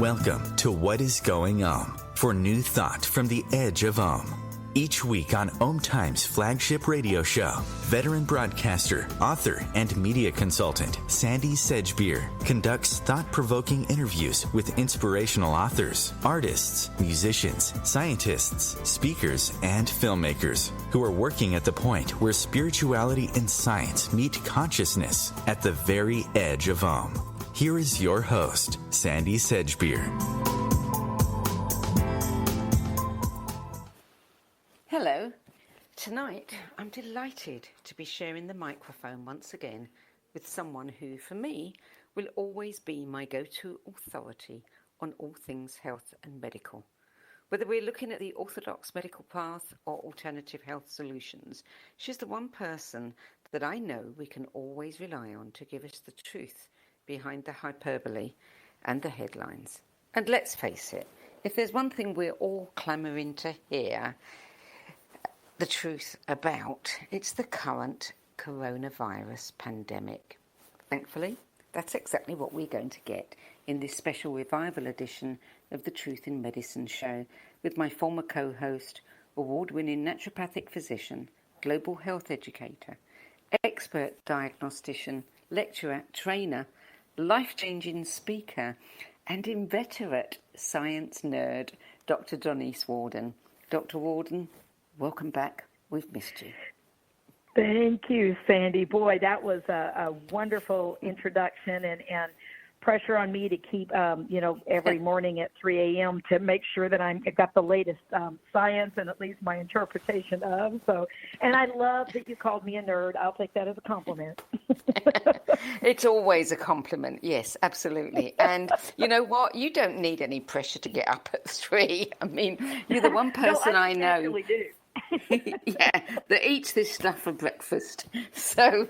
Welcome to What is Going On for new thought from the edge of Om. Each week on OMTimes flagship radio show, veteran broadcaster, author, and media consultant Sandie Sedgbeer conducts thought-provoking interviews with inspirational authors, artists, musicians, scientists, speakers, and filmmakers who are working at the point where spirituality and science meet consciousness at the very edge of Om. Here is your host, Sandie Sedgbeer. Hello. Tonight, I'm delighted to be sharing the microphone once again with someone who, for me, will always be my go-to authority on all things health and medical. Whether we're looking at the orthodox medical path or alternative health solutions, she's the one person that I know we can always rely on to give us the truth behind the hyperbole and the headlines. And let's face it, if there's one thing we're all clamouring to hear the truth about, it's the current coronavirus pandemic. Thankfully, that's exactly what we're going to get in this special revival edition of the Truth in Medicine show with my former co-host, award-winning naturopathic physician, global health educator, expert diagnostician, lecturer, trainer, life-changing speaker, and inveterate science nerd, Dr. Donese Worden. Dr. Worden, welcome back. We've missed you. Thank you, Sandie. Boy, that was a wonderful introduction and pressure on me to keep, every morning at 3 a.m. to make sure that I got the latest science and at least my interpretation of. So, and I love that you called me a nerd. I'll take that as a compliment. It's always a compliment. Yes, absolutely. And you know what? You don't need any pressure to get up at 3. I mean, you're the one person no, I know. actually do. Yeah, that eats this stuff for breakfast. So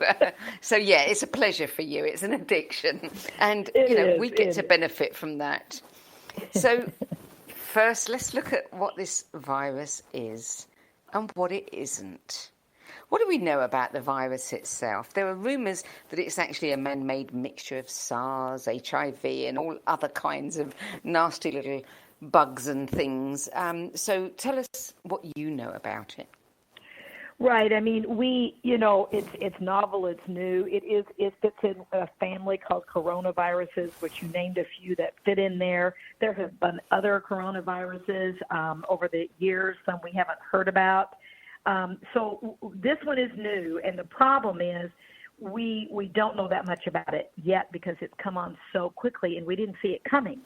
yeah, it's a pleasure for you. It's an addiction, and we get to benefit from that. So first, let's look at what this virus is and what it isn't. What do we know about the virus itself? There are rumours that it's actually a man-made mixture of SARS, HIV, and all other kinds of nasty little bugs and things. So tell us what you know about it. Right. I mean, it's novel, it's new. It fits in a family called coronaviruses, which you named a few that fit in there. There have been other coronaviruses over the years, some we haven't heard about. So this one is new, and the problem is we don't know that much about it yet because it's come on so quickly, and we didn't see it coming.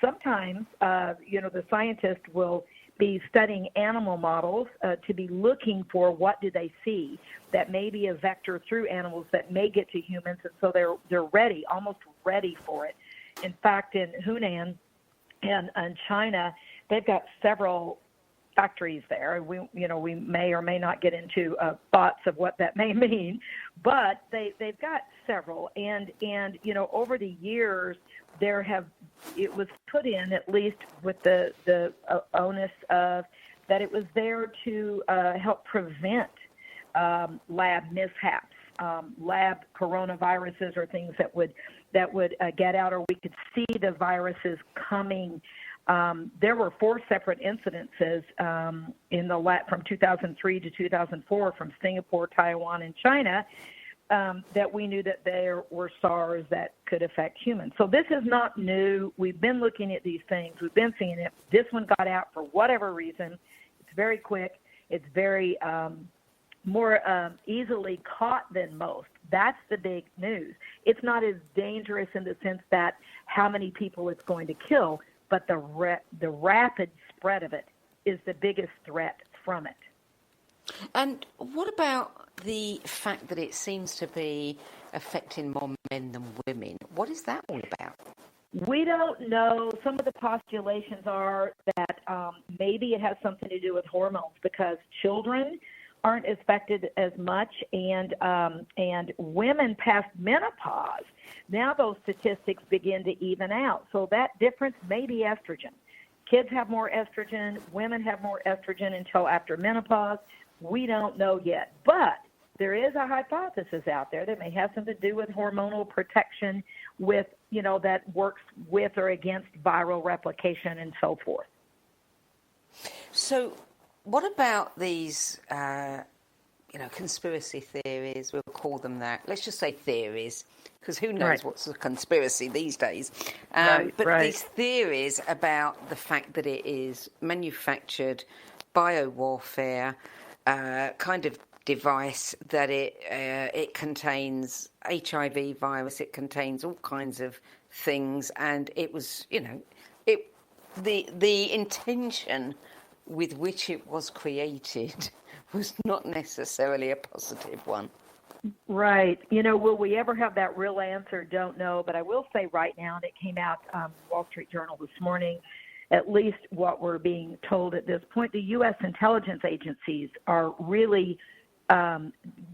Sometimes, the scientist will be studying animal models to be looking for what do they see that may be a vector through animals that may get to humans, and so they're ready, almost ready for it. In fact, in Hunan and China, they've got several factories there. We may or may not get into thoughts of what that may mean, but they've got several, and over the years it was put in, at least with the onus of that it was there to help prevent lab mishaps, lab coronaviruses or things that would get out, or we could see the viruses coming. There were 4 separate incidences in the lab from 2003 to 2004 from Singapore, Taiwan, and China that we knew that there were SARS that could affect humans. So this is not new. We've been looking at these things. We've been seeing it. This one got out for whatever reason. It's very quick. It's very more easily caught than most. That's the big news. It's not as dangerous in the sense that how many people it's going to kill, but the rapid spread of it is the biggest threat from it. And what about the fact that it seems to be affecting more men than women? What is that all about? We don't know. Some of the postulations are that maybe it has something to do with hormones because children aren't affected as much, and women past menopause, now those statistics begin to even out. So that difference may be estrogen. Kids have more estrogen, women have more estrogen until after menopause. We don't know yet, but there is a hypothesis out there that may have something to do with hormonal protection with, that works with or against viral replication and so forth. So what about these, conspiracy theories? We'll call them that. Let's just say theories, because who knows what's a conspiracy these days. But these theories about the fact that it is manufactured biowarfare kind of device, that it contains HIV virus, it contains all kinds of things, and it was, the intention with which it was created was not necessarily a positive one. Right. Will we ever have that real answer? Don't know. But I will say right now, and it came out Wall Street Journal this morning, at least what we're being told at this point, the U.S. intelligence agencies are really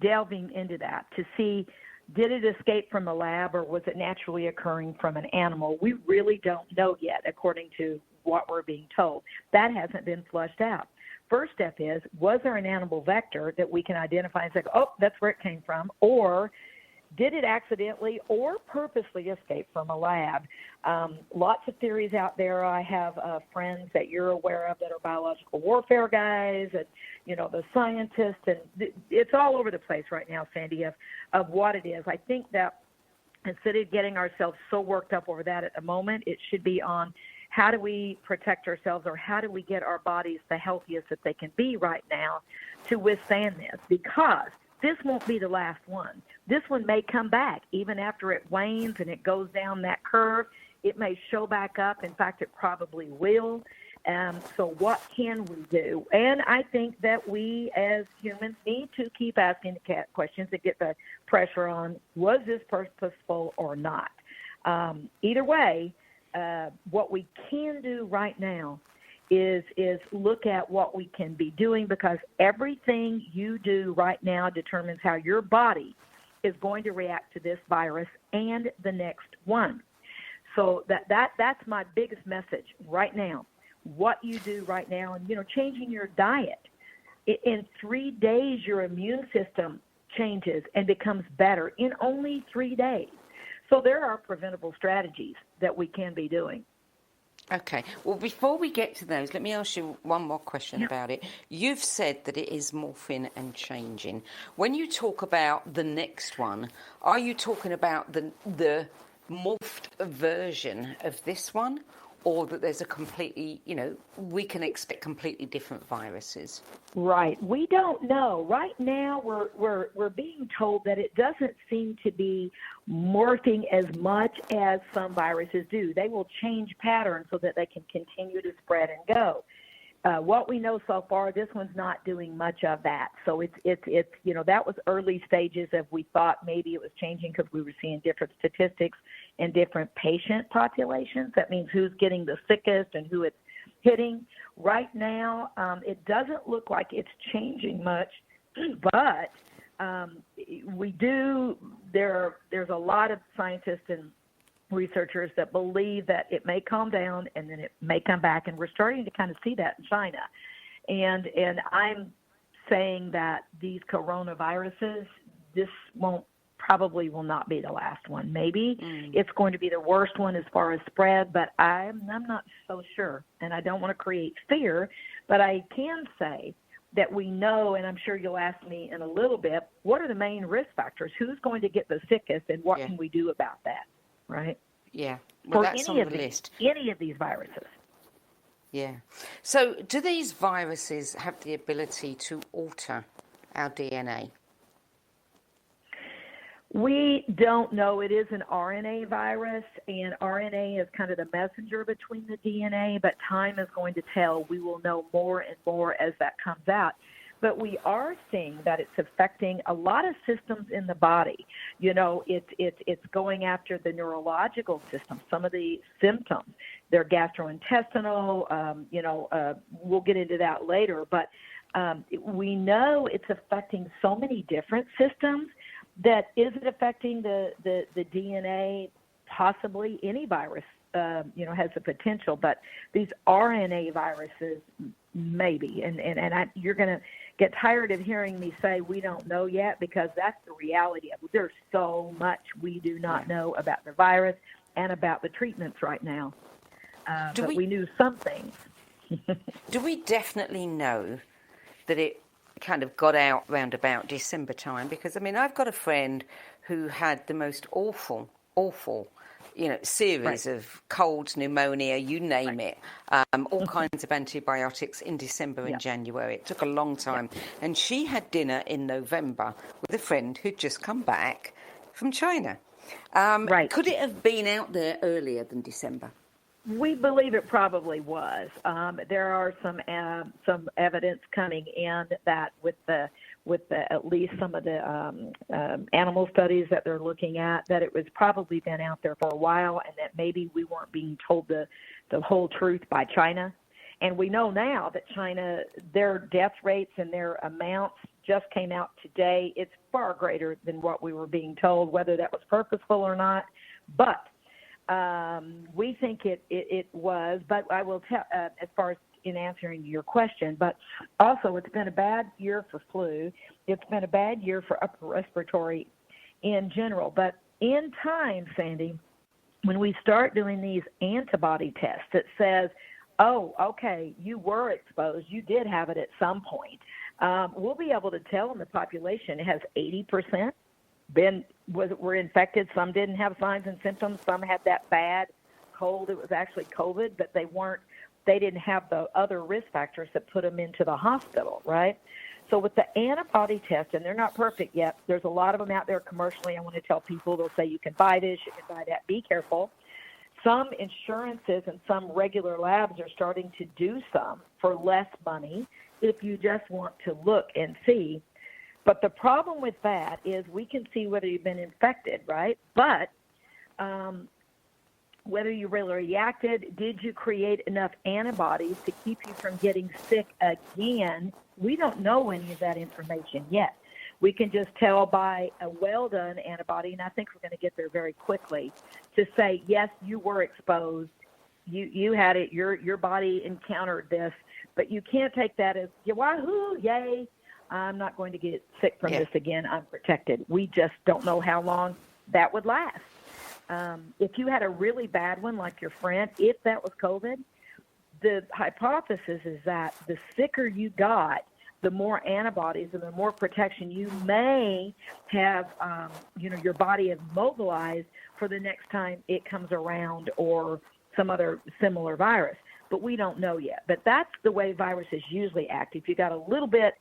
delving into that to see, did it escape from a lab or was it naturally occurring from an animal? We really don't know yet, according to what we're being told. That hasn't been flushed out. First step is, was there an animal vector that we can identify and say, oh, that's where it came from, or did it accidentally or purposely escape from a lab? Lots of theories out there. I have friends that you're aware of that are biological warfare guys and, the scientists, and it's all over the place right now, Sandie, of what it is. I think that instead of getting ourselves so worked up over that at the moment, it should be on how do we protect ourselves, or how do we get our bodies the healthiest that they can be right now to withstand this, because this won't be the last one. This one may come back even after it wanes and it goes down that curve. It may show back up. In fact, it probably will. So what can we do? And I think that we as humans need to keep asking the questions to get the pressure on, was this purposeful or not? Either way, what we can do right now is look at what we can be doing, because everything you do right now determines how your body is going to react to this virus and the next one. So that's my biggest message right now. What you do right now, and changing your diet. In 3 days, your immune system changes and becomes better in only 3 days. So there are preventable strategies that we can be doing. Okay. Well, before we get to those, let me ask you one more question about it. You've said that it is morphing and changing. When you talk about the next one, are you talking about the morphed version of this one, or that there's a completely, we can expect completely different viruses? Right. We don't know. Right now, we're being told that it doesn't seem to be morphing as much as some viruses do. They will change patterns so that they can continue to spread and go. What we know so far, this one's not doing much of that. So it's that was early stages of, we thought maybe it was changing because we were seeing different statistics in different patient populations. That means who's getting the sickest and who it's hitting. Right now, it doesn't look like it's changing much, but there's a lot of scientists and researchers that believe that it may calm down and then it may come back, and we're starting to kind of see that in China. And I'm saying that these coronaviruses, this probably will not be the last one. Maybe it's going to be the worst one as far as spread, but I'm not so sure, and I don't want to create fear, but I can say that we know, and I'm sure you'll ask me in a little bit, what are the main risk factors? Who's going to get the sickest, and what can we do about that? Right? Yeah. Well, for that's on the list. Any of these viruses. Yeah. So do these viruses have the ability to alter our DNA? We don't know. It is an RNA virus, and RNA is kind of the messenger between the DNA, but time is going to tell. We will know more and more as that comes out. But we are seeing that it's affecting a lot of systems in the body. It's going after the neurological system, some of the symptoms. They're gastrointestinal. We'll get into that later. But we know it's affecting so many different systems. That is it affecting the DNA? Possibly. Any virus, has the potential, but these RNA viruses, maybe. And you're going to get tired of hearing me say we don't know yet, because that's the reality of it. There's so much we do not know about the virus. and about the treatments right now. But we we knew some things. Do we definitely know that it kind of got out round about December time? Because, I mean, I've got a friend who had the most awful, series of colds, pneumonia, you name it, all kinds of antibiotics in December and January. It took a long time. And she had dinner in November with a friend who'd just come back from China. Could it have been out there earlier than December? We believe it probably was. There are some evidence coming in that with the at least some of the animal studies that they're looking at, that it was probably been out there for a while, and that maybe we weren't being told the whole truth by China. And we know now that China, their death rates and their amounts just came out today. It's far greater than what we were being told, whether that was purposeful or not. But we think it was, but I will tell, as far as in answering your question, but also it's been a bad year for flu. It's been a bad year for upper respiratory in general. But in time, Sandie, when we start doing these antibody tests that says, oh, okay, you were exposed, you did have it at some point, we'll be able to tell in the population it has 80% were infected. Some didn't have signs and symptoms. Some had that bad cold. It was actually COVID, but they didn't have the other risk factors that put them into the hospital, right? So with the antibody test, and they're not perfect yet, there's a lot of them out there commercially. I want to tell people, they'll say you can buy this, you can buy that. Be careful. Some insurances and some regular labs are starting to do some for less money if you just want to look and see. But the problem with that is we can see whether you've been infected, right? But whether you really reacted, did you create enough antibodies to keep you from getting sick again? We don't know any of that information yet. We can just tell by a well-done antibody, and I think we're going to get there very quickly, to say, yes, you were exposed, you had it, your body encountered this, but you can't take that as, wahoo, yay, I'm not going to get sick from this again. I'm protected. We just don't know how long that would last. If you had a really bad one, like your friend, if that was COVID, the hypothesis is that the sicker you got, the more antibodies and the more protection you may have, your body have mobilized for the next time it comes around or some other similar virus. But we don't know yet. But that's the way viruses usually act. If you got a little bit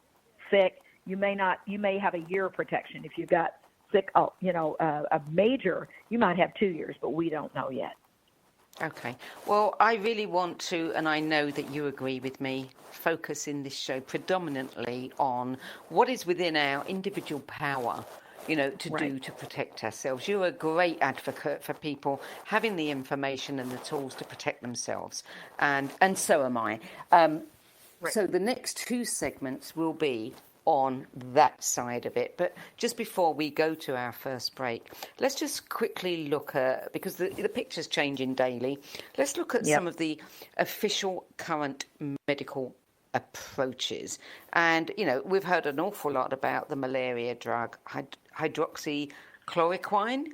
sick, you may have a year of protection. If you've got sick, a major, you might have 2 years, but we don't know yet. Okay. Well, I really want to, and I know that you agree with me, focus in this show predominantly on what is within our individual power, to do to protect ourselves. You're a great advocate for people having the information and the tools to protect themselves, and so am I. So the next two segments will be on that side of it. But just before we go to our first break, let's just quickly look at, because the picture's changing daily, let's look at some of the official current medical approaches. And, we've heard an awful lot about the malaria drug, hydroxychloroquine.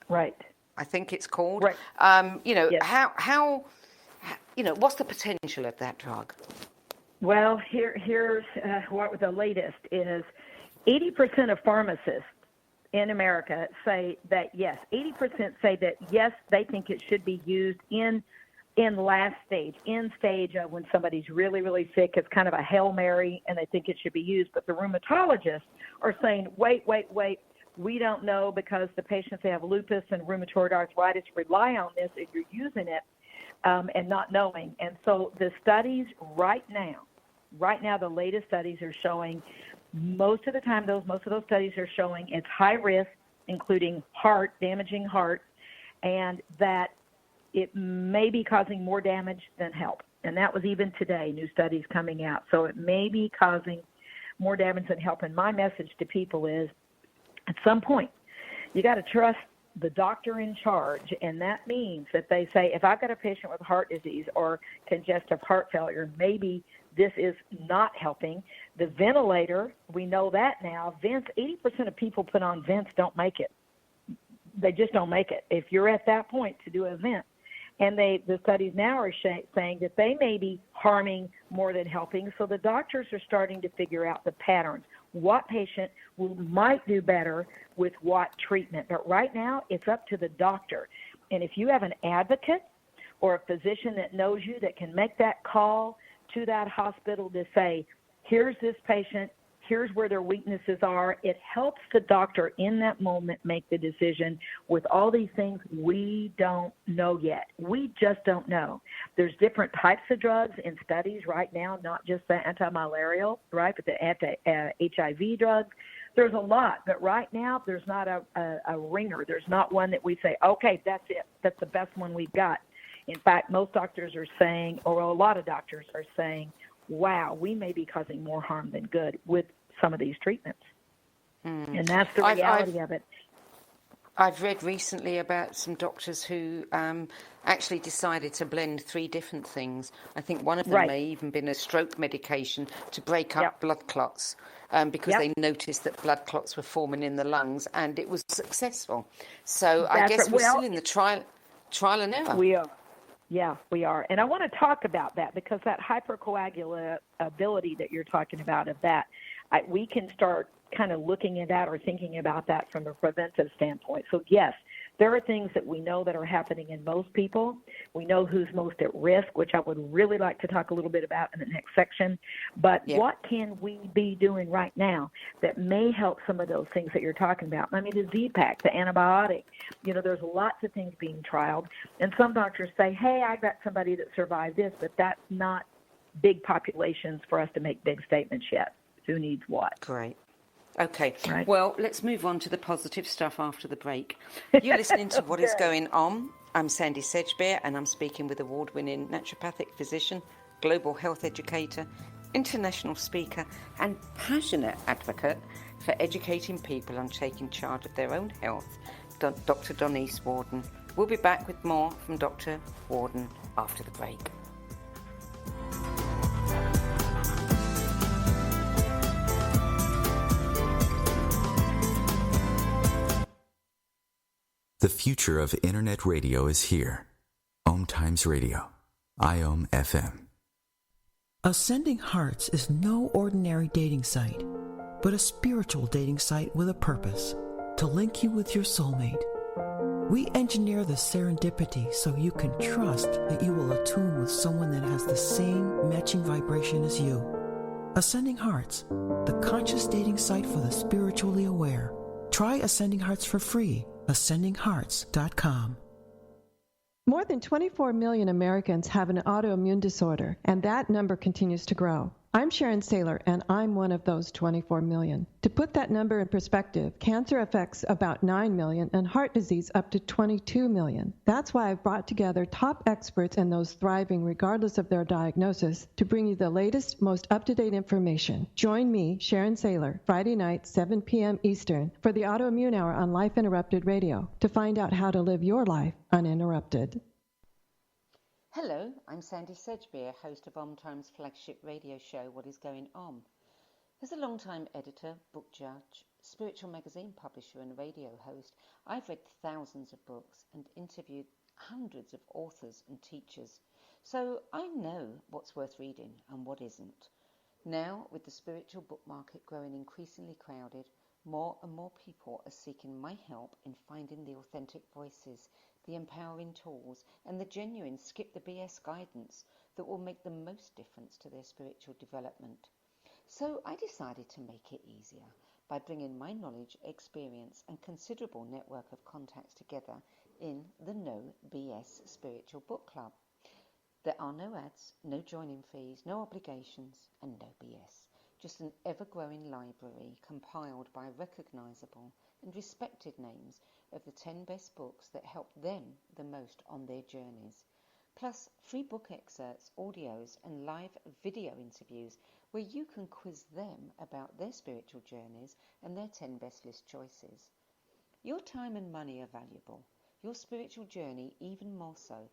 Right. I think it's called. Right. How what's the potential of that drug? Well, here's what the latest is. 80% of pharmacists in America say that yes. 80% say that yes, they think it should be used in last stage, in stage of when somebody's really, really sick. It's kind of a Hail Mary, and they think it should be used. But the rheumatologists are saying, wait. We don't know, because the patients that have lupus and rheumatoid arthritis rely on this if you're using it and not knowing. And so the studies right now, the latest studies are showing most of those studies are showing it's high risk, including damaging heart, and that it may be causing more damage than help. And that was even today, new studies coming out. So it may be causing more damage than help. And my message to people is, at some point, you got to trust the doctor in charge, and that means that they say, if I've got a patient with heart disease or congestive heart failure, maybe this is not helping. The ventilator, we know that now. Vents, 80% of people put on vents don't make it. they just don't make it. If you're at that point to do an event, and the studies now are saying that they may be harming more than helping. So the doctors are starting to figure out the patterns. What patient might do better with what treatment. But right now, it's up to the doctor. And if you have an advocate or a physician that knows you that can make that call to that hospital to say, here's this patient, here's where their weaknesses are, it helps the doctor in that moment make the decision. With all these things, we don't know yet. We just don't know. There's different types of drugs in studies right now, not just the anti-malarial, right, but the anti-HIV drugs. There's a lot, but right now there's not a ringer. There's not one that we say, okay, that's it. That's the best one we've got. In fact, most doctors are saying, or a lot of doctors are saying, wow, we may be causing more harm than good with some of these treatments. And that's the reality of it. I've read recently about some doctors who actually decided to blend 3 different things. I think one of them may even been a stroke medication to break up blood clots because they noticed that blood clots were forming in the lungs, and it was successable. So I guess we're still in the trial and error. We are. Yeah, we are. And I want to talk about that because that hypercoagulability that you're talking about of that, we can start kind of looking at that or thinking about that from a preventive standpoint. So, yes, there are things that we know that are happening in most people. We know who's most at risk, which I would really like to talk a little bit about in the next section. But what can we be doing right now that may help some of those things that you're talking about? I mean, the Z-Pak, the antibiotic, there's lots of things being trialed. And some doctors say, hey, I got somebody that survived this, but that's not big populations for us to make big statements yet. Who needs what? Great. Okay, right. Well, let's move on to the positive stuff after the break. You're listening to What is Going On. I'm Sandie Sedgbeer, and I'm speaking with award-winning naturopathic physician, global health educator, international speaker, and passionate advocate for educating people on taking charge of their own health, Dr. Donese Worden. We'll be back with more from Dr. Worden after the break. The future of Internet radio is here. OMTimes Radio. IOM FM. Ascending Hearts is no ordinary dating site, but a spiritual dating site with a purpose, to link you with your soulmate. We engineer the serendipity so you can trust that you will attune with someone that has the same matching vibration as you. Ascending Hearts, the conscious dating site for the spiritually aware. Try Ascending Hearts for free. AscendingHearts.com. More than 24 million Americans have an autoimmune disorder, and that number continues to grow. I'm Sharon Saylor, and I'm one of those 24 million. To put that number in perspective, cancer affects about 9 million and heart disease up to 22 million. That's why I've brought together top experts and those thriving regardless of their diagnosis to bring you the latest, most up-to-date information. Join me, Sharon Saylor, Friday night, 7 p.m. Eastern, for the Autoimmune Hour on Life Interrupted Radio to find out how to live your life uninterrupted. Hello, I'm Sandie Sedgbeer, host of OMTimes' flagship radio show, What is Going On? As a long-time editor, book judge, spiritual magazine publisher and radio host, I've read thousands of books and interviewed hundreds of authors and teachers. So I know what's worth reading and what isn't. Now, with the spiritual book market growing increasingly crowded, more and more people are seeking my help in finding the authentic voices, the empowering tools, and the genuine skip the BS guidance that will make the most difference to their spiritual development. So I decided to make it easier by bringing my knowledge, experience, and considerable network of contacts together in the No BS Spiritual Book Club. There are no ads, no joining fees, no obligations, and no BS. Just an ever-growing library compiled by recognizable and respected names of the 10 best books that help them the most on their journeys. Plus, free book excerpts, audios, and live video interviews where you can quiz them about their spiritual journeys and their 10 best list choices. Your time and money are valuable, your spiritual journey even more so.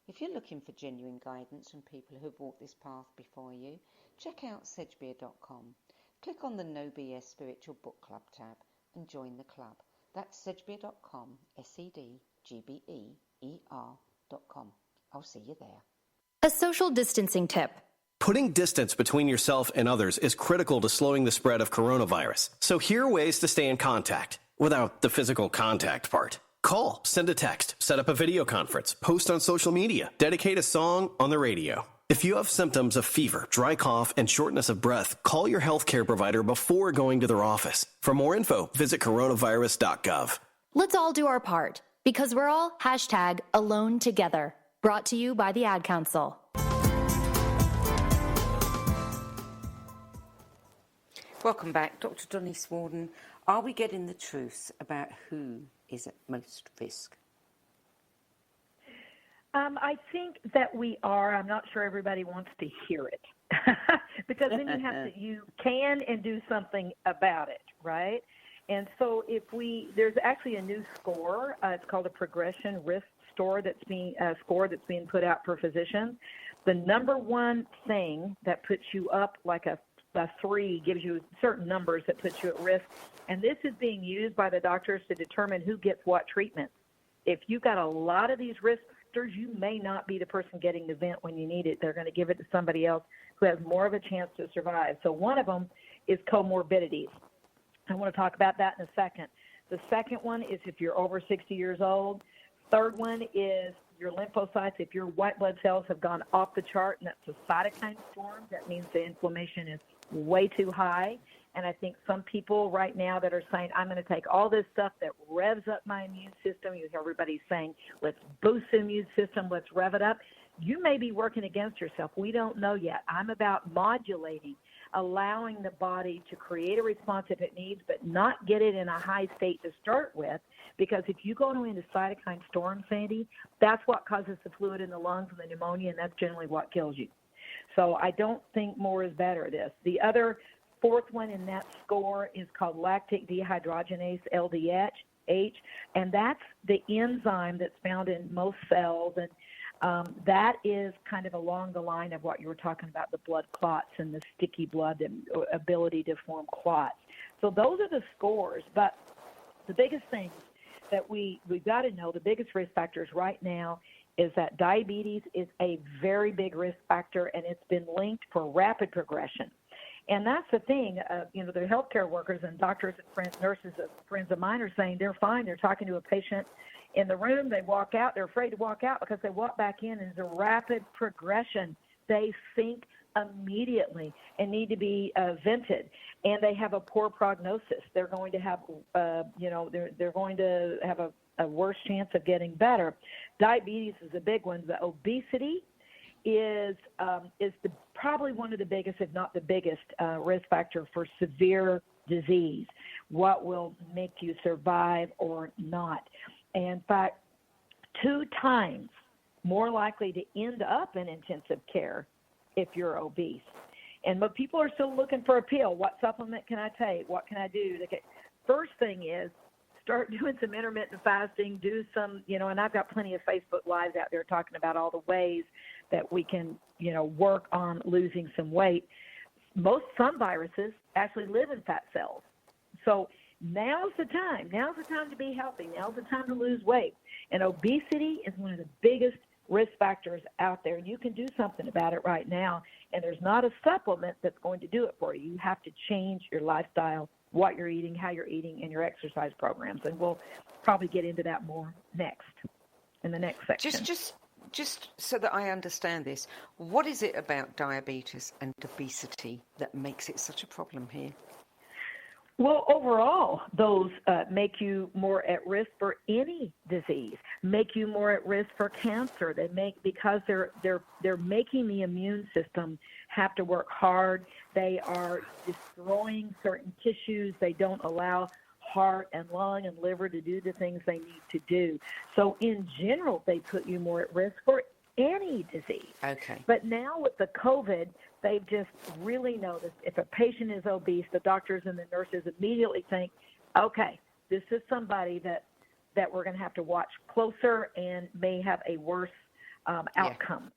If you're looking for genuine guidance from people who have walked this path before you, check out Sedgbeer.com. Click on the No BS Spiritual Book Club tab and join the club. That's sedgbeer.com, sedgbeer.com. I'll see you there. A social distancing tip. Putting distance between yourself and others is critical to slowing the spread of coronavirus. So here are ways to stay in contact without the physical contact part. Call, send a text, set up a video conference, post on social media, dedicate a song on the radio. If you have symptoms of fever, dry cough, and shortness of breath, call your healthcare provider before going to their office. For more info, visit coronavirus.gov. Let's all do our part, because we're all #AloneTogether. Brought to you by the Ad Council. Welcome back, Dr. Donese Worden. Are we getting the truth about who is at most risk? I think that we are. I'm not sure everybody wants to hear it because then you can and do something about it, right? And so there's actually a new score. It's called a progression risk score that's being put out for physicians. The number one thing that puts you up like a 3 gives you certain numbers that puts you at risk. And this is being used by the doctors to determine who gets what treatment. If you've got a lot of these risk factors, you may not be the person getting the vent when you need it. They're going to give it to somebody else who has more of a chance to survive. So one of them is comorbidities. I want to talk about that in a second. The second one is if you're over 60 years old. Third one is your lymphocytes. If your white blood cells have gone off the chart, and that's a cytokine storm, that means the inflammation is way too high. And I think some people right now that are saying, I'm going to take all this stuff that revs up my immune system. You hear everybody saying, let's boost the immune system, let's rev it up. You may be working against yourself. We don't know yet. I'm about modulating, allowing the body to create a response if it needs, but not get it in a high state to start with. Because if you go into cytokine storm, Sandie, that's what causes the fluid in the lungs and the pneumonia, and that's generally what kills you. So I don't think more is better this. The other fourth one in that score is called lactic dehydrogenase, LDH, and that's the enzyme that's found in most cells, and that is kind of along the line of what you were talking about, the blood clots and the sticky blood, the ability to form clots. So those are the scores, but the biggest things that we've got to know, the biggest risk factors right now is that diabetes is a very big risk factor, and it's been linked for rapid progression. And that's the thing, the healthcare workers and doctors and friends, nurses, friends of mine are saying they're fine. They're talking to a patient in the room. They walk out. They're afraid to walk out because they walk back in, and there's a rapid progression. They sink immediately and need to be vented, and they have a poor prognosis. They're going to have, they're going to have a worse chance of getting better. Diabetes is a big one. The obesity is probably one of the biggest, if not the biggest, risk factor for severe disease. What will make you survive or not? And in fact, 2 times more likely to end up in intensive care if you're obese. But people are still looking for a pill. What supplement can I take? What can I do? First thing is start doing some intermittent fasting, do some, and I've got plenty of Facebook Lives out there talking about all the ways that we can, work on losing some weight. Some viruses actually live in fat cells. So now's the time. Now's the time to be healthy. Now's the time to lose weight. And obesity is one of the biggest risk factors out there. You can do something about it right now, and there's not a supplement that's going to do it for you. You have to change your lifestyle, what you're eating, how you're eating, and your exercise programs. And we'll probably get into that more in the next section. Just so that I understand this, what is it about diabetes and obesity that makes it such a problem here? Well, overall, those make you more at risk for any disease, make you more at risk for cancer. Because they're making the immune system have to work hard. They are destroying certain tissues. They don't allow heart and lung and liver to do the things they need to do. So in general, they put you more at risk for any disease. Okay. But now with the COVID, they've just really noticed if a patient is obese, the doctors and the nurses immediately think, okay, this is somebody that we're going to have to watch closer and may have a worse outcome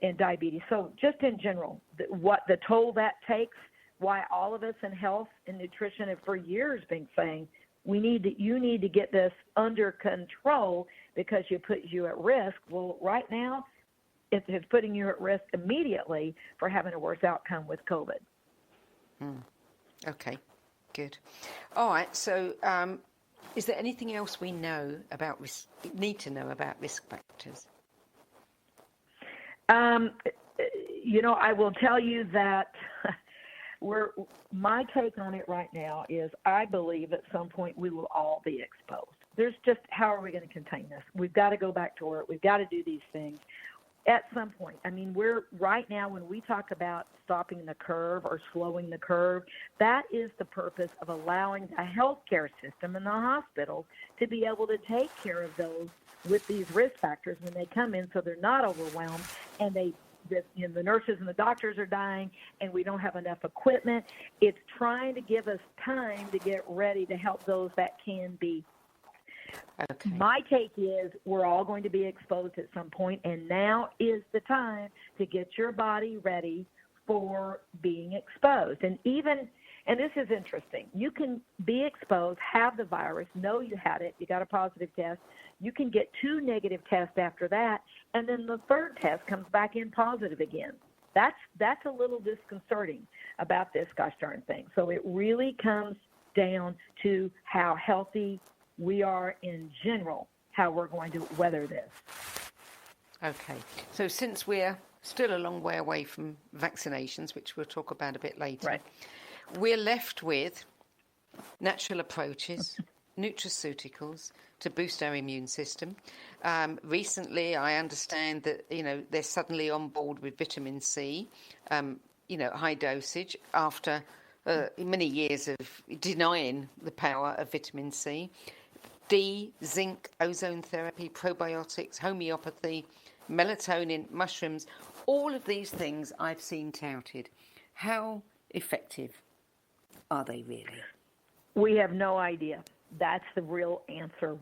in diabetes. So just in general, what the toll that takes, why all of us in health and nutrition have for years been saying you need to get this under control because it puts you at risk. Well, right now, it's putting you at risk immediately for having a worse outcome with COVID. Okay, good. All right, so is there anything else we need to know about risk factors? I will tell you that my take on it right now is I believe at some point we will all be exposed. There's just, how are we going to contain this? We've got to go back to work. We've got to do these things. At some point, we're right now when we talk about stopping the curve or slowing the curve, that is the purpose of allowing the healthcare system and the hospitals to be able to take care of those with these risk factors when they come in, so they're not overwhelmed and the nurses and the doctors are dying and we don't have enough equipment. It's trying to give us time to get ready to help those that can be. Okay. My take is we're all going to be exposed at some point, and now is the time to get your body ready for being exposed. And this is interesting, you can be exposed, have the virus, know you had it, you got a positive test, you can get 2 negative tests after that, and then the third test comes back in positive again. That's a little disconcerting about this gosh darn thing. So it really comes down to how healthy we are in general, how we're going to weather this. Okay, so since we're still a long way away from vaccinations, which we'll talk about a bit later, right, we're left with natural approaches, nutraceuticals to boost our immune system. Recently, I understand that, they're suddenly on board with vitamin C, high dosage after many years of denying the power of vitamin C. D, zinc, ozone therapy, probiotics, homeopathy, melatonin, mushrooms, all of these things I've seen touted. How effective are they really? We have no idea. That's the real answer.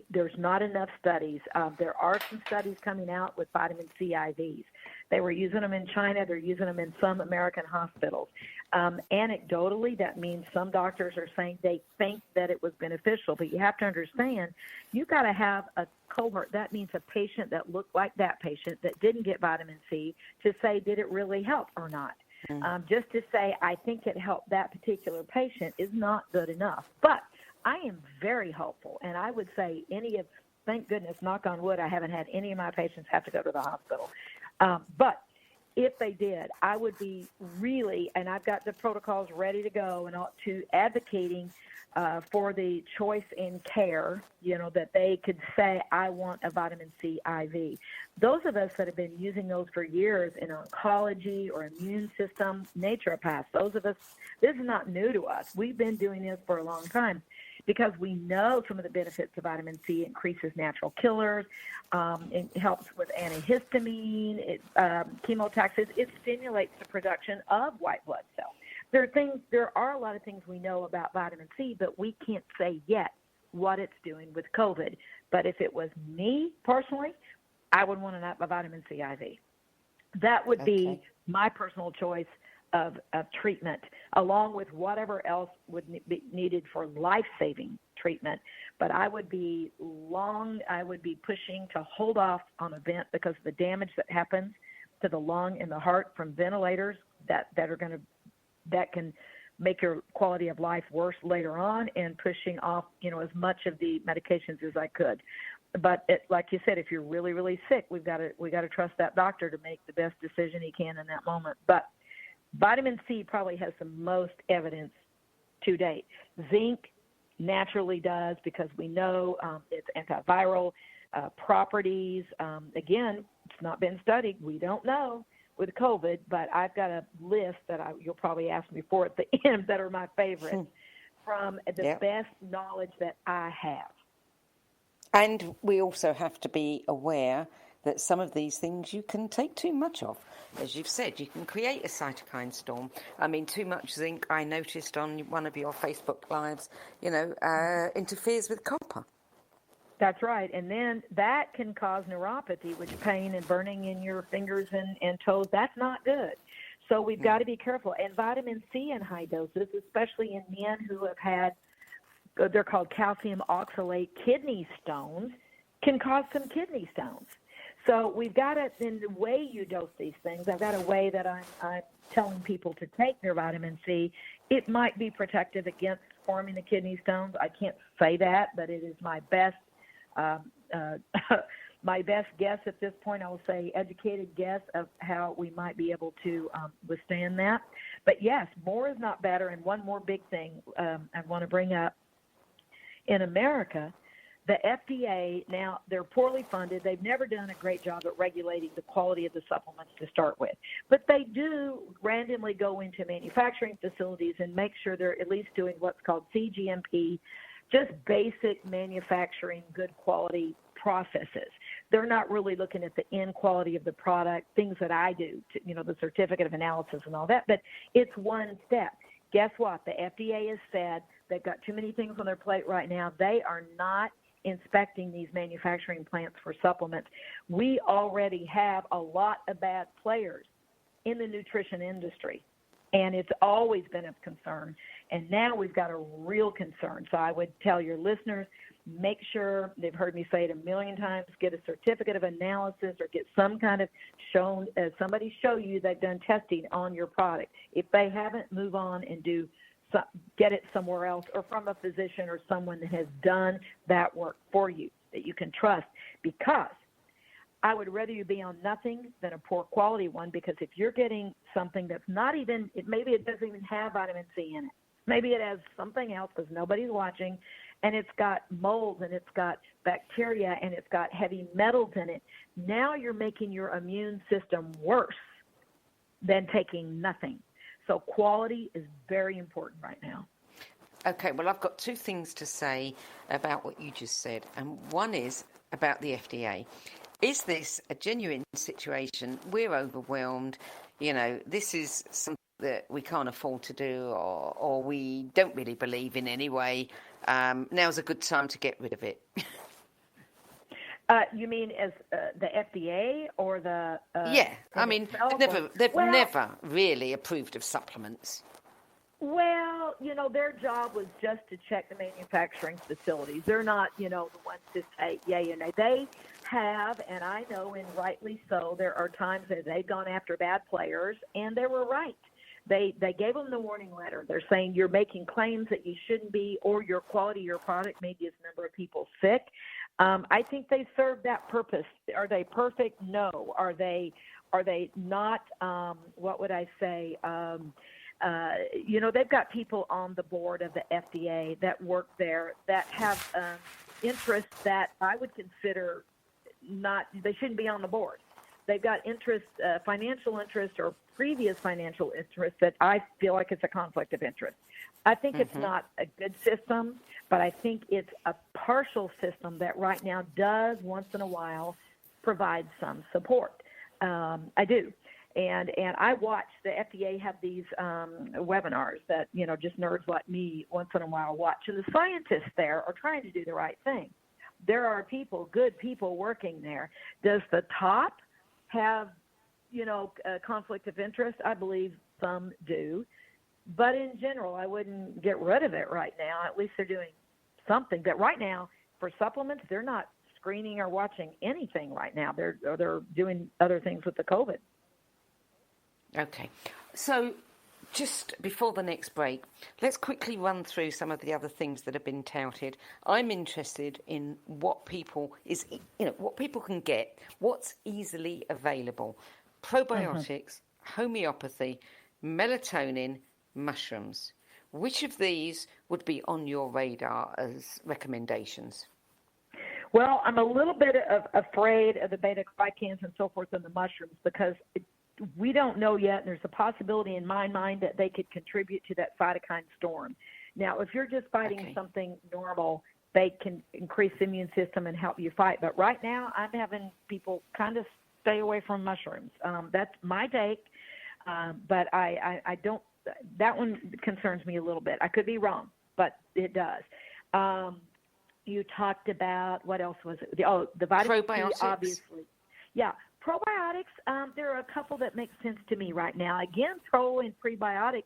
There's not enough studies. There are some studies coming out with vitamin C IVs. They were using them in China. They're using them in some American hospitals. Anecdotally, that means some doctors are saying they think that it was beneficial, but you have to understand, you've got to have a cohort. That means a patient that looked like that patient that didn't get vitamin C to say, did it really help or not? Just to say, I think it helped that particular patient is not good enough. But I am very hopeful, and I would say thank goodness, knock on wood, I haven't had any of my patients have to go to the hospital. But if they did, I would be really, and I've got the protocols ready to go and to advocating for the choice in care, that they could say, I want a vitamin C IV. Those of us that have been using those for years in oncology or immune system, naturopaths, those of us, this is not new to us. We've been doing this for a long time because we know some of the benefits of vitamin C. It increases natural killers. It helps with antihistamine, chemotaxis. It stimulates the production of white blood cells. There are a lot of things we know about vitamin C, but we can't say yet what it's doing with COVID. But if it was me personally, I would want a vitamin C IV. That would be my personal choice of treatment, along with whatever else would be needed for life-saving treatment. But I would be pushing to hold off on a vent because of the damage that happens to the lung and the heart from ventilators that can make your quality of life worse later on, and pushing off, as much of the medications as I could. But like you said, if you're really, really sick, we got to trust that doctor to make the best decision he can in that moment. But vitamin C probably has the most evidence to date. Zinc naturally does, because we know its antiviral properties. Again, it's not been studied. We don't know with COVID, but I've got a list that you'll probably ask me for at the end that are my favorites from the best knowledge that I have. And we also have to be aware that some of these things you can take too much of. As you've said, you can create a cytokine storm. Too much zinc, I noticed on one of your Facebook lives, interferes with copper. That's right. And then that can cause neuropathy, which pain and burning in your fingers and toes. That's not good. So we've got to be careful. And vitamin C in high doses, especially in men who have had they're called calcium oxalate kidney stones, can cause some kidney stones. So we've got to, in the way you dose these things, I've got a way that I'm telling people to take their vitamin C. It might be protective against forming the kidney stones. I can't say that, but it is my best my best guess at this point. I will say educated guess of how we might be able to withstand that. But yes, more is not better. And one more big thing I want to bring up. In America, the FDA, now they're poorly funded. They've never done a great job at regulating the quality of the supplements to start with. But they do randomly go into manufacturing facilities and make sure they're at least doing what's called CGMP, just basic manufacturing, good quality processes. They're not really looking at the end quality of the product, things that I do, the certificate of analysis and all that. But it's one step. Guess what? The FDA has said they've got too many things on their plate right now. They are not inspecting these manufacturing plants for supplements. We already have a lot of bad players in the nutrition industry, and it's always been of concern. And now we've got a real concern. So I would tell your listeners, make sure, they've heard me say it a million times, get a certificate of analysis or get some kind of somebody show you they've done testing on your product. If they haven't, move on and get it somewhere else or from a physician or someone that has done that work for you that you can trust, because I would rather you be on nothing than a poor quality one, because if you're getting something that's not even, maybe it doesn't even have vitamin C in it. Maybe it has something else because nobody's watching, and it's got molds and it's got bacteria and it's got heavy metals in it. Now you're making your immune system worse than taking nothing. So quality is very important right now. Okay, well, I've got two things to say about what you just said. And one is about the FDA. Is this a genuine situation? We're overwhelmed. This is something that we can't afford to do, or we don't really believe in anyway. Now's a good time to get rid of it. You mean as the FDA or the? Yeah, I mean, they've never really approved of supplements. Well, their job was just to check the manufacturing facilities. They're not, the ones to say yay or nay. They have, and I know, and rightly so, there are times that they've gone after bad players, and they were right. They gave them the warning letter. They're saying you're making claims that you shouldn't be, or your quality of your product may give a number of people sick. I think they serve that purpose. Are they perfect? No. Are they not? What would I say? They've got people on the board of the FDA that work there that have interests that I would consider they shouldn't be on the board. They've got interest, financial interest or previous financial interest that I feel like it's a conflict of interest. I think it's not a good system, but I think it's a partial system that right now does once in a while provide some support. I do. And I watch the FDA have these webinars that, just nerds like me once in a while watch. And the scientists there are trying to do the right thing. There are good people working there. Does the top have, a conflict of interest? I believe some do. But in general, I wouldn't get rid of it right now. At least they're doing something. But right now, for supplements, they're not screening or watching anything right now. They're doing other things with the COVID. Okay. So just before the next break, let's quickly run through some of the other things that have been touted. I'm interested in what people can get, what's easily available. Probiotics, homeopathy, melatonin, mushrooms. Which of these would be on your radar as recommendations? Well, I'm a little bit afraid of the beta-glucans and so forth in the mushrooms because we don't know yet, and there's a possibility in my mind that they could contribute to that cytokine storm. Now, if you're just fighting something normal, they can increase the immune system and help you fight. But right now, I'm having people kind of stay away from mushrooms. That's my take, but I don't. That one concerns me a little bit. I could be wrong, but it does. You talked about, what else was it? The vitamin probiotics. C, obviously. Yeah. Probiotics, there are a couple that make sense to me right now. Again, pro and prebiotics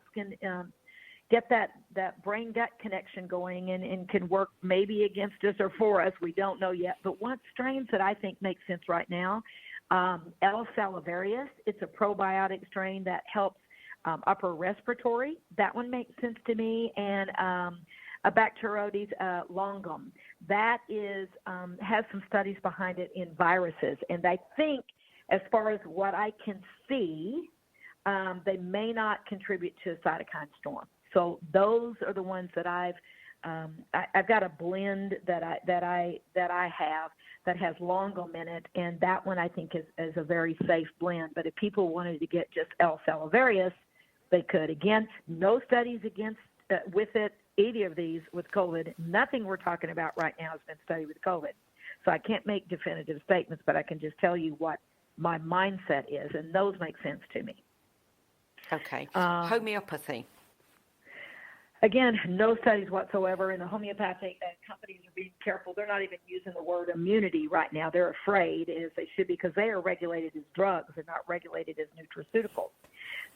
get that brain-gut connection going and can work maybe against us or for us. We don't know yet. But one strains that I think make sense right now, L. salivarius, it's a probiotic strain that helps upper respiratory. That one makes sense to me. And a Bacteroides longum. That is has some studies behind it in viruses. And I think, as far as what I can see, they may not contribute to a cytokine storm. So those are the ones that I've got a blend that I have that has longum in it, and that one I think is a very safe blend. But if people wanted to get just L. salivarius, they could. Again, no studies against with it, either of these with COVID. Nothing we're talking about right now has been studied with COVID. So I can't make definitive statements, but I can just tell you what my mindset is, and those make sense to me. Okay. Homeopathy. Again, no studies whatsoever, and the homeopathic companies are being careful. They're not even using the word immunity right now. They're afraid, as they should, because they are regulated as drugs. They're not regulated as nutraceuticals.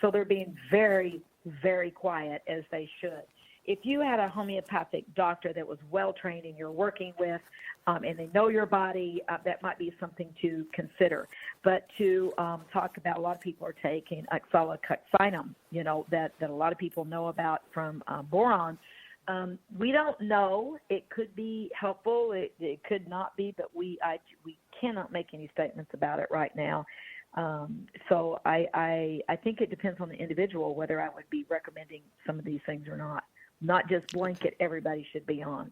So they're being very, very quiet, as they should. If you had a homeopathic doctor that was well-trained and you're working with, and they know your body, that might be something to consider. But to talk about, a lot of people are taking oxalicoxinum, that a lot of people know about from boron. We don't know. It could be helpful. It could not be, but we cannot make any statements about it right now. So I think it depends on the individual whether I would be recommending some of these things or not. Not just blanket everybody should be on.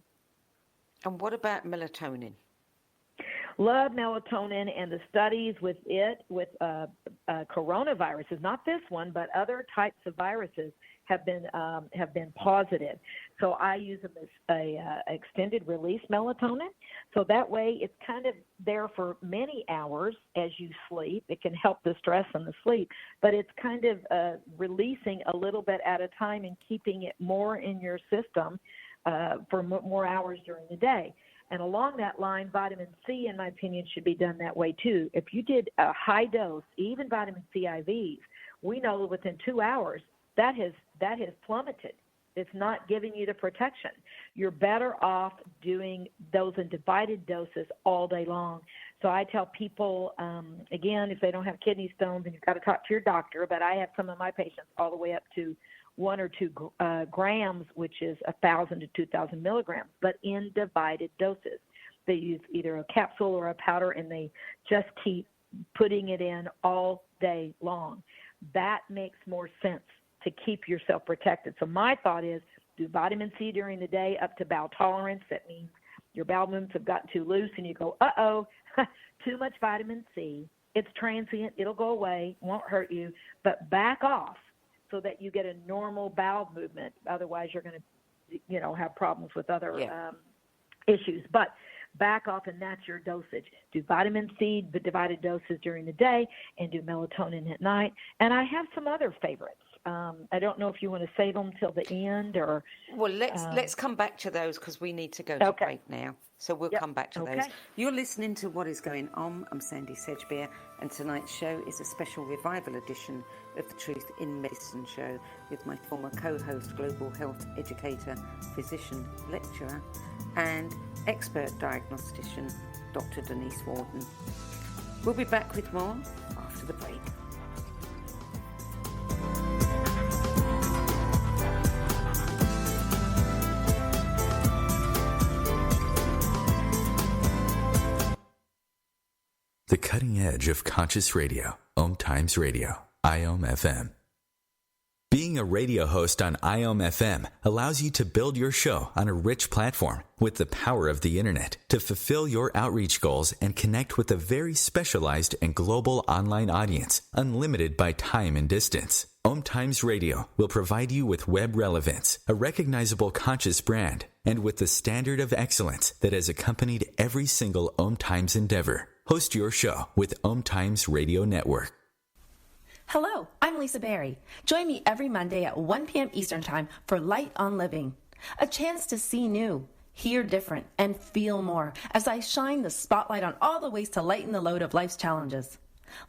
And what about melatonin? Love melatonin, and the studies with it, with coronaviruses, not this one, but other types of viruses have been positive. So I use them as a extended release melatonin. So that way it's kind of there for many hours as you sleep. It can help the stress and the sleep, but it's kind of releasing a little bit at a time and keeping it more in your system for more hours during the day. And along that line, vitamin C, in my opinion, should be done that way too. If you did a high dose, even vitamin C IVs, we know within 2 hours that has plummeted. It's not giving you the protection. You're better off doing those in divided doses all day long. So I tell people, again, if they don't have kidney stones, and you've got to talk to your doctor, but I have some of my patients all the way up to 1 or 2 grams, which is 1,000 to 2,000 milligrams, but in divided doses. They use either a capsule or a powder, and they just keep putting it in all day long. That makes more sense to keep yourself protected. So my thought is do vitamin C during the day up to bowel tolerance. That means your bowel movements have gotten too loose, and you go, uh-oh, too much vitamin C. It's transient. It'll go away. Won't hurt you. But back off so that you get a normal bowel movement. Otherwise, you're going to, have problems with other issues. But back off, and that's your dosage. Do vitamin C, the divided doses during the day, and do melatonin at night. And I have some other favorites. I don't know if you want to save them till the end or. Well, let's come back to those because we need to go to break now. So we'll come back to those. You're listening to What Is Going On. I'm Sandie Sedgbeer, and tonight's show is a special revival edition of the Truth in Medicine show with my former co-host, global health educator, physician, lecturer, and expert diagnostician, Dr. Donese Worden. We'll be back with more after the break. The cutting edge of conscious radio, OMTimes Radio, IOM FM. Being a radio host on IOM FM allows you to build your show on a rich platform with the power of the internet to fulfill your outreach goals and connect with a very specialized and global online audience, unlimited by time and distance. OMTimes Radio will provide you with web relevance, a recognizable conscious brand, and with the standard of excellence that has accompanied every single OMTimes endeavor. Host your show with OMTimes Radio Network. Hello, I'm Lisa Berry. Join me every Monday at 1 p.m. Eastern Time for Light on Living, a chance to see new, hear different, and feel more as I shine the spotlight on all the ways to lighten the load of life's challenges.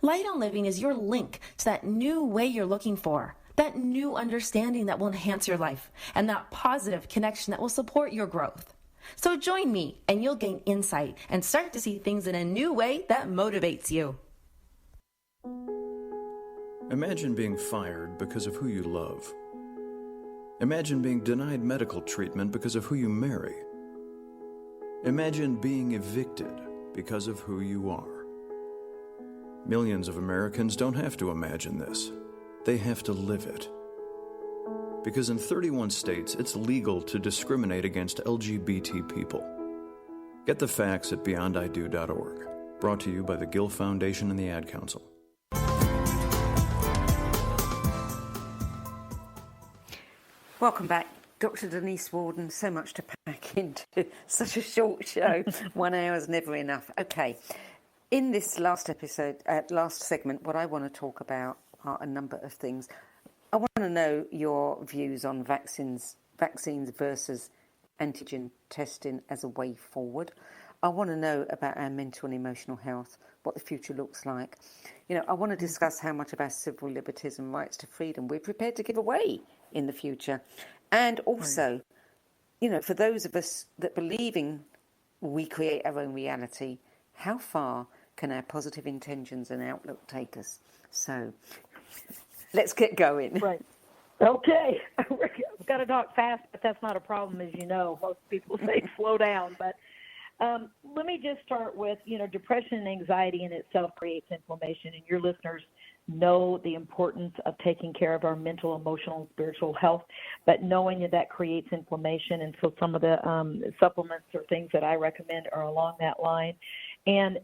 Light on Living is your link to that new way you're looking for, that new understanding that will enhance your life, and that positive connection that will support your growth. So join me, and you'll gain insight and start to see things in a new way that motivates you. Imagine being fired because of who you love. Imagine being denied medical treatment because of who you marry. Imagine being evicted because of who you are. Millions of Americans don't have to imagine this. They have to live it. Because in 31 states, it's legal to discriminate against LGBT people. Get the facts at beyondido.org. Brought to you by the Gill Foundation and the Ad Council. Welcome back. Dr. Donese Worden, so much to pack into such a short show. 1 hour is never enough. Okay. In this last segment, what I want to talk about are a number of things. I want to know your views on vaccines versus antigen testing as a way forward. I want to know about our mental and emotional health, what the future looks like. I want to discuss how much of our civil liberties and rights to freedom we're prepared to give away in the future. And also, for those of us that believing we create our own reality, how far can our positive intentions and outlook take us? So let's get going. Right. Okay. We've got to talk fast, but that's not a problem, as you know. Most people say slow down. But let me just start with, depression and anxiety in itself creates inflammation, and your listeners know the importance of taking care of our mental, emotional, and spiritual health, but knowing that creates inflammation. And so some of the supplements or things that I recommend are along that line. And,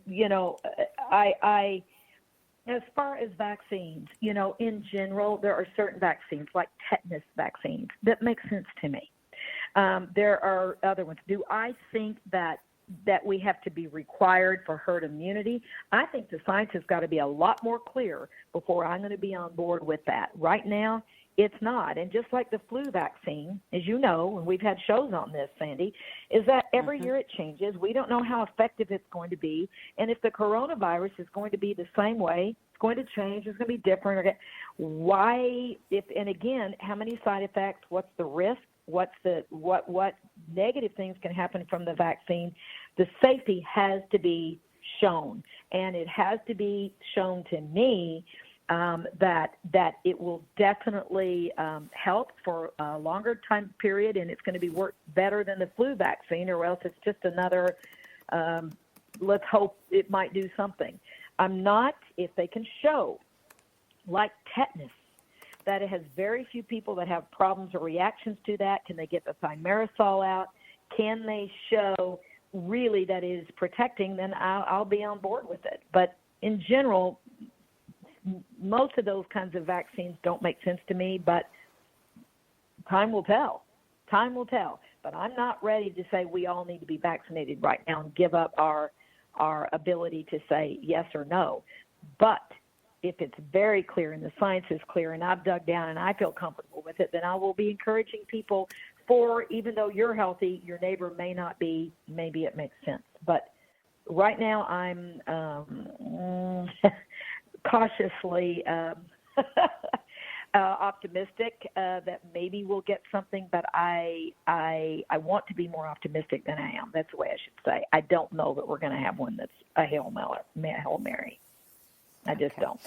I as far as vaccines, in general, there are certain vaccines like tetanus vaccines that make sense to me. There are other ones. Do I think that we have to be required for herd immunity? I think the science has got to be a lot more clear before I'm going to be on board with that. Right now, it's not. And just like the flu vaccine, as you know, and we've had shows on this, Sandie, is that every year it changes. We don't know how effective it's going to be. And if the coronavirus is going to be the same way, it's going to change, it's going to be different. Why, and again, how many side effects, what's the risk? What negative things can happen from the vaccine? The safety has to be shown, and it has to be shown to me that it will definitely help for a longer time period, and it's going to be work better than the flu vaccine, or else it's just another. Let's hope it might do something. I'm not, if they can show, like tetanus, that it has very few people that have problems or reactions to that. Can they get the thimerosal out? Can they show really that it is protecting? Then I'll be on board with it. But in general, most of those kinds of vaccines don't make sense to me, but time will tell. Time will tell. But I'm not ready to say we all need to be vaccinated right now and give up our ability to say yes or no. But if it's very clear and the science is clear and I've dug down and I feel comfortable with it, then I will be encouraging people even though you're healthy, your neighbor may not be, maybe it makes sense. But right now I'm cautiously optimistic that maybe we'll get something, but I want to be more optimistic than I am. That's the way I should say. I don't know that we're going to have one that's a Hail Mary. I just don't.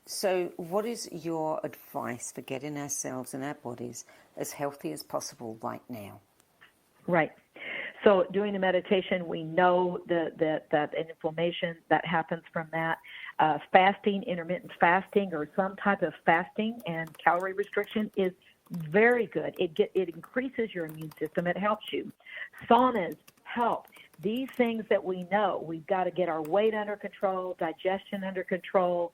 So what is your advice for getting ourselves and our bodies as healthy as possible right now? Right. So doing the meditation, we know that inflammation that happens from that. Fasting, intermittent fasting, or some type of fasting and calorie restriction is very good. It increases your immune system. It helps you. Saunas help. These things that we know, we've got to get our weight under control, digestion under control.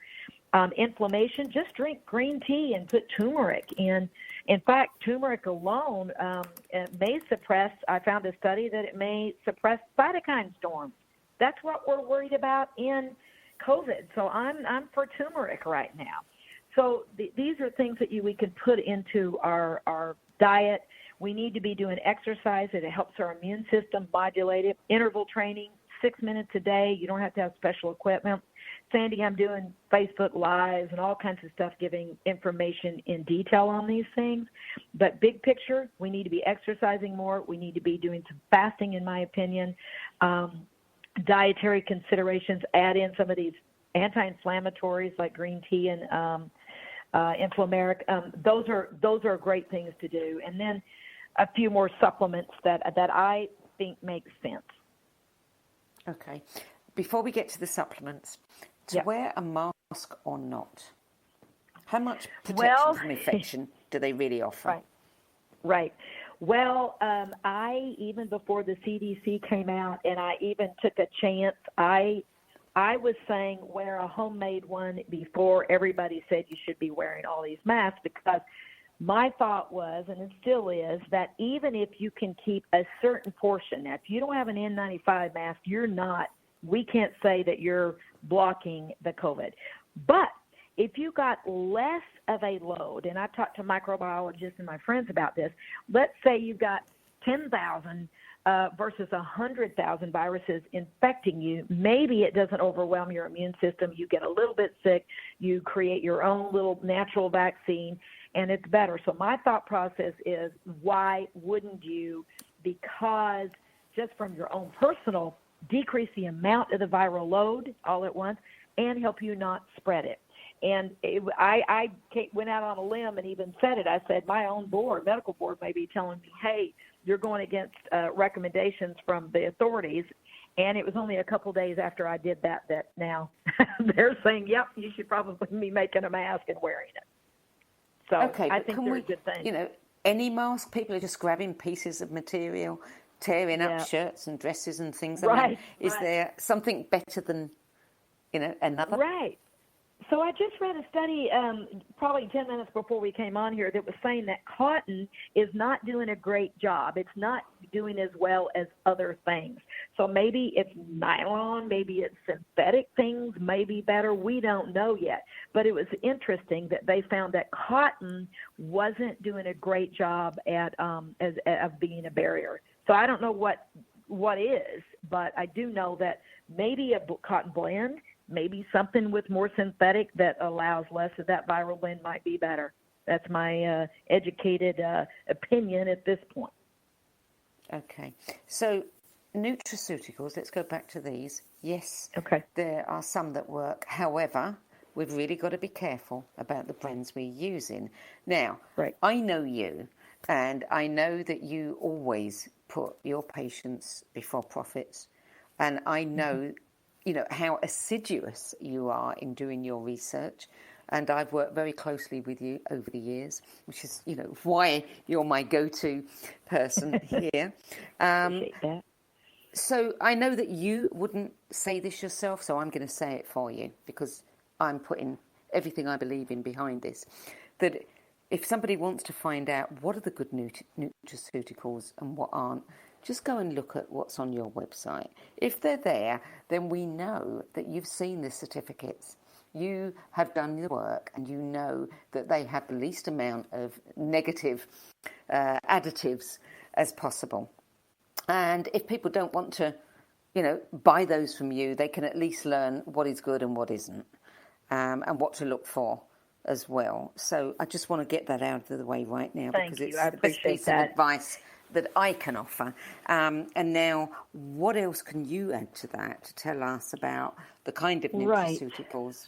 Inflammation, just drink green tea and put turmeric in. In fact, turmeric alone may suppress, I found a study that it may suppress cytokine storms. That's what we're worried about in COVID. So I'm for turmeric right now. So these are things that we can put into our diet. We need to be doing exercise. It helps our immune system modulate it. Interval training, 6 minutes a day. You don't have to have special equipment. Sandie, I'm doing Facebook Lives and all kinds of stuff giving information in detail on these things. But big picture, we need to be exercising more. We need to be doing some fasting, in my opinion. Dietary considerations, add in some of these anti-inflammatories like green tea and inflammaric. Those are great things to do. And then a few more supplements that I think make sense. Okay. Before we get to the supplements, to wear a mask or not? How much protection from infection do they really offer? Right. Well, I, even before the CDC came out, and I even took a chance, I was saying wear a homemade one before everybody said you should be wearing all these masks, because my thought was, and it still is, that even if you can keep a certain portion, now if you don't have an N95 mask, we can't say that you're blocking the COVID. But if you got less of a load, and I've talked to microbiologists and my friends about this, let's say you've got 10,000 versus 100,000 viruses infecting you, maybe it doesn't overwhelm your immune system. You get a little bit sick, you create your own little natural vaccine, and it's better. So my thought process is, why wouldn't you? Because just from your own personal, decrease the amount of the viral load all at once and help you not spread it. And I went out on a limb and even said it. I said my own medical board may be telling me, hey, you're going against recommendations from the authorities. And it was only a couple days after I did that now they're saying, yep, you should probably be making a mask and wearing it. So okay, I think they're a good thing. Any mask, people are just grabbing pieces of material, tearing up shirts and dresses and things. I mean, is there something better than, another? Right. So I just read a study probably 10 minutes before we came on here that was saying that cotton is not doing a great job. It's not doing as well as other things. So maybe it's nylon, maybe it's synthetic things, maybe better. We don't know yet. But it was interesting that they found that cotton wasn't doing a great job at of being a barrier. So I don't know what is, but I do know that maybe a cotton blend, maybe something with more synthetic that allows less of that viral blend might be better. That's my educated opinion at this point. Okay. So nutraceuticals, let's go back to these. Yes, there are some that work. However, we've really got to be careful about the brands we're using. Now, I know you, and I know that you always put your patients before profits. And I know, how assiduous you are in doing your research. And I've worked very closely with you over the years, which is, why you're my go-to person here. Appreciate that. So I know that you wouldn't say this yourself, so I'm going to say it for you because I'm putting everything I believe in behind this. That if somebody wants to find out what are the good nutraceuticals and what aren't, just go and look at what's on your website. If they're there, then we know that you've seen the certificates. You have done the work and you know that they have the least amount of negative additives as possible. And if people don't want to, buy those from you, they can at least learn what is good and what isn't, and what to look for as well. So I just want to get that out of the way right now because it's the best piece of advice that I can offer. And now, what else can you add to that to tell us about the kind of nutraceuticals?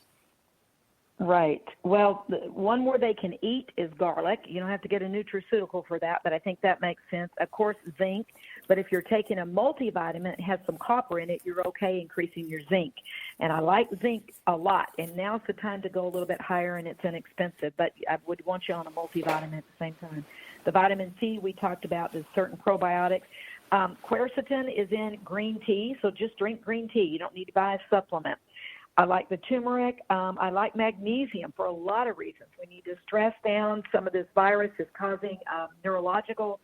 Right. Well, one more they can eat is garlic. You don't have to get a nutraceutical for that, but I think that makes sense. Of course, zinc. But if you're taking a multivitamin, it has some copper in it, you're okay increasing your zinc. And I like zinc a lot. And now's the time to go a little bit higher, and it's inexpensive. But I would want you on a multivitamin at the same time. The vitamin C we talked about, there's certain probiotics. Quercetin is in green tea, so just drink green tea. You don't need to buy a supplement. I like the turmeric. I like magnesium for a lot of reasons. We need to stress down. Some of this virus is causing neurological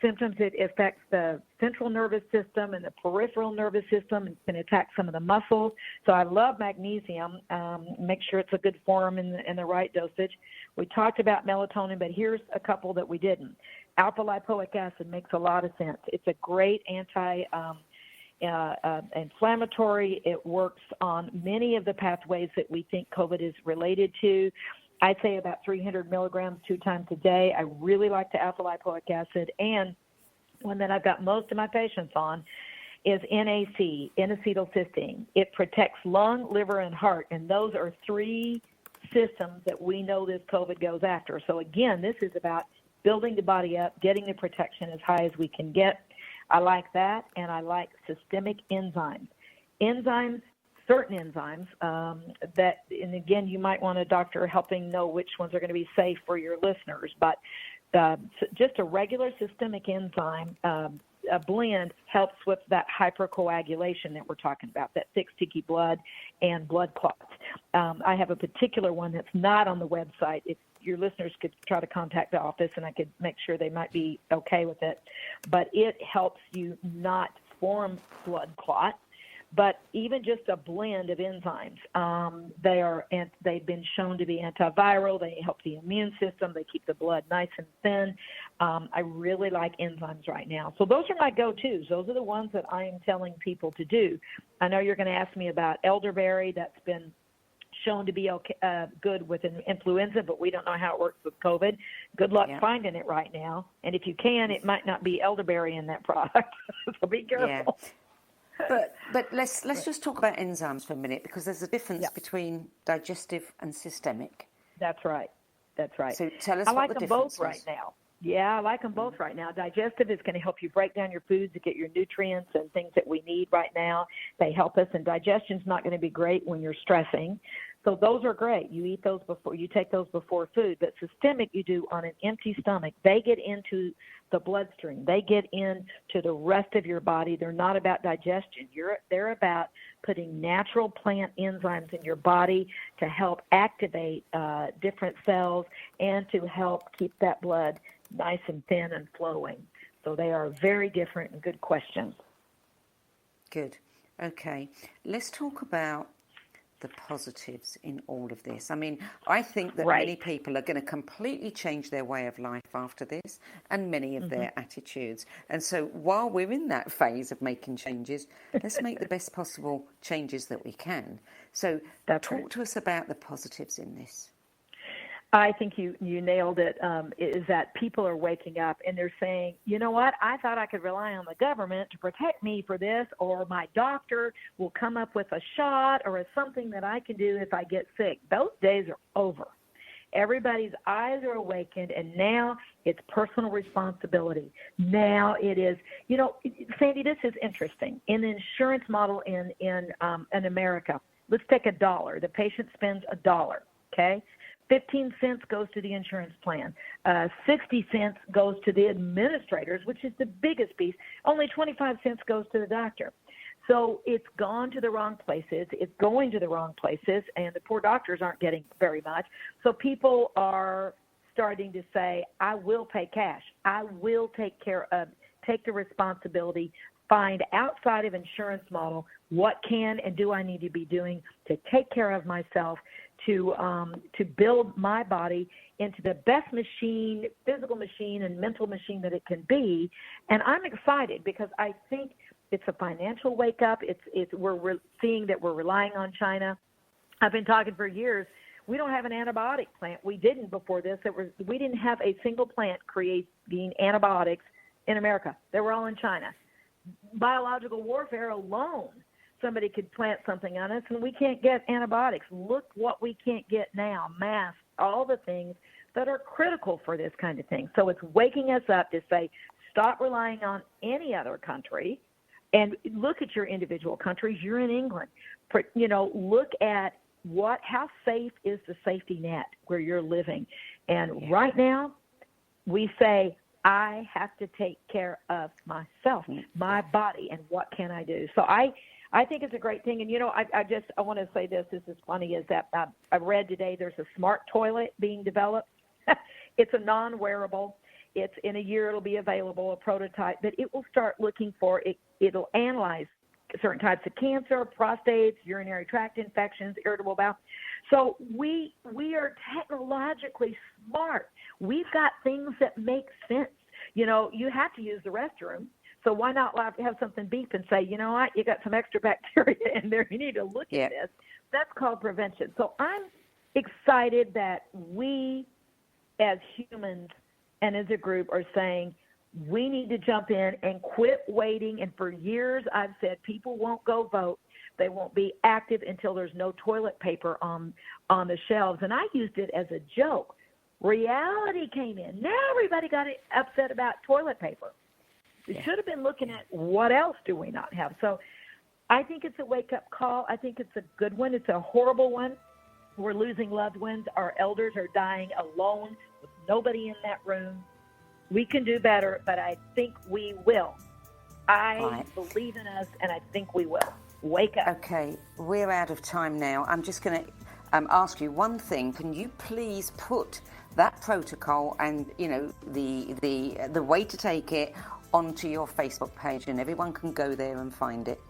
symptoms. It affects the central nervous system and the peripheral nervous system and can attack some of the muscles. So I love magnesium. Make sure it's a good form in the right dosage. We talked about melatonin, but here's a couple that we didn't. Alpha-Lipoic Acid makes a lot of sense. It's a great inflammatory. It works on many of the pathways that we think COVID is related to. I'd say about 300 milligrams 2 times a day. I really like the Alpha-Lipoic Acid, and one that I've got most of my patients on is NAC, N-acetylcysteine. It protects lung, liver, and heart, and those are 3 systems that we know this COVID goes after. So again, this is about building the body up, getting the protection as high as we can get. I like that, and I like systemic enzymes. Certain enzymes that, and again, you might want a doctor helping know which ones are going to be safe for your listeners, but just a regular systemic enzyme, a blend helps with that hypercoagulation that we're talking about, that thick, sticky blood and blood clots. I have a particular one that's not on the website. If your listeners could try to contact the office, and I could make sure they might be okay with it, but it helps you not form blood clots. But even just a blend of enzymes, they've been shown to be antiviral. They help the immune system. They keep the blood nice and thin. I really like enzymes right now. So those are my go-tos. Those are the ones that I am telling people to do. I know you're going to ask me about elderberry. That's been shown to be good with influenza, but we don't know how it works with COVID. Good luck finding it right now. And if you can, it might not be elderberry in that product. So be careful. Yeah. But let's just talk about enzymes for a minute, because there's a difference between digestive and systemic. That's right. So tell us I what like the them difference both right now. Yeah, I like them both right now. Digestive is going to help you break down your foods to get your nutrients and things that we need right now. They help us, and digestion's not going to be great when you're stressing. So those are great. You eat those before, you take those before food. But systemic, you do on an empty stomach. They get into the bloodstream. They get into the rest of your body. They're not about digestion. They're about putting natural plant enzymes in your body to help activate different cells and to help keep that blood nice and thin and flowing. So they are very different, and good questions. Good. Okay. Let's talk about the positives in all of this. I mean, I think that many people are going to completely change their way of life after this, and many of their attitudes. And so while we're in that phase of making changes, let's make the best possible changes that we can. So talk to us about the positives in this. I think you nailed it, is that people are waking up and they're saying, you know what, I thought I could rely on the government to protect me for this, or my doctor will come up with a shot or something that I can do if I get sick. Those days are over. Everybody's eyes are awakened, and now it's personal responsibility. Now it is, Sandie, this is interesting. In the insurance model in America, let's take $1. The patient spends $1, okay? 15 cents goes to the insurance plan. 60 cents goes to the administrators, which is the biggest piece. Only 25 cents goes to the doctor. So it's gone to the wrong places. It's going to the wrong places, and the poor doctors aren't getting very much. So people are starting to say, I will pay cash. I will take the responsibility, find outside of insurance model what can and do I need to be doing to take care of myself, to build my body into the best machine, physical machine and mental machine that it can be. And I'm excited because I think it's a financial wake up. We're seeing that we're relying on China. I've been talking for years. We don't have an antibiotic plant. We didn't before this. We didn't have a single plant creating antibiotics in America. They were all in China. Biological warfare alone, somebody could plant something on us, and we can't get antibiotics. Look what we can't get now, masks, all the things that are critical for this kind of thing. So it's waking us up to say, stop relying on any other country and look at your individual countries. You're in England. Look at how safe is the safety net where you're living. And right now, we say, I have to take care of myself, my body, and what can I do? So I think it's a great thing. And, I want to say this. This is funny, is that I read today there's a smart toilet being developed. It's a non-wearable. It's in a year it'll be available, a prototype, but it will start looking for it. It'll analyze certain types of cancer, prostates, urinary tract infections, irritable bowel. So we are technologically smart. We've got things that make sense. You have to use the restroom. So why not have something beep and say, you know what, you got some extra bacteria in there. You need to look at this. That's called prevention. So I'm excited that we as humans and as a group are saying we need to jump in and quit waiting. And for years I've said people won't go vote. They won't be active until there's no toilet paper on the shelves. And I used it as a joke. Reality came in. Now everybody got upset about toilet paper. We should have been looking at what else do we not have. So I think it's a wake-up call. I think it's a good one. It's a horrible one. We're losing loved ones. Our elders are dying alone with nobody in that room. We can do better, but I think we will. I believe in us, and I think we will. Wake up. Okay, we're out of time now. I'm just going to ask you one thing. Can you please put that protocol and, you know, the way to take it onto your Facebook page, and everyone can go there and find it?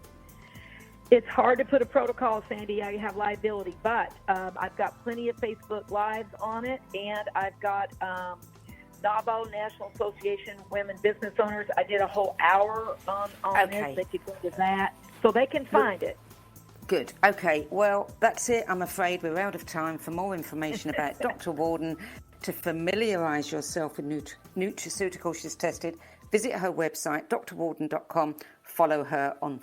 It's hard to put a protocol, Sandie. I have liability, but I've got plenty of Facebook Lives on it, and I've got NABO, National Association of Women Business Owners. I did a whole hour on this. They could go to that, so they can find it. Good. Okay. Well, that's it. I'm afraid we're out of time. For more information about Dr. Worden, to familiarise yourself with nutraceuticals she's tested, visit her website, drwarden.com. Follow her on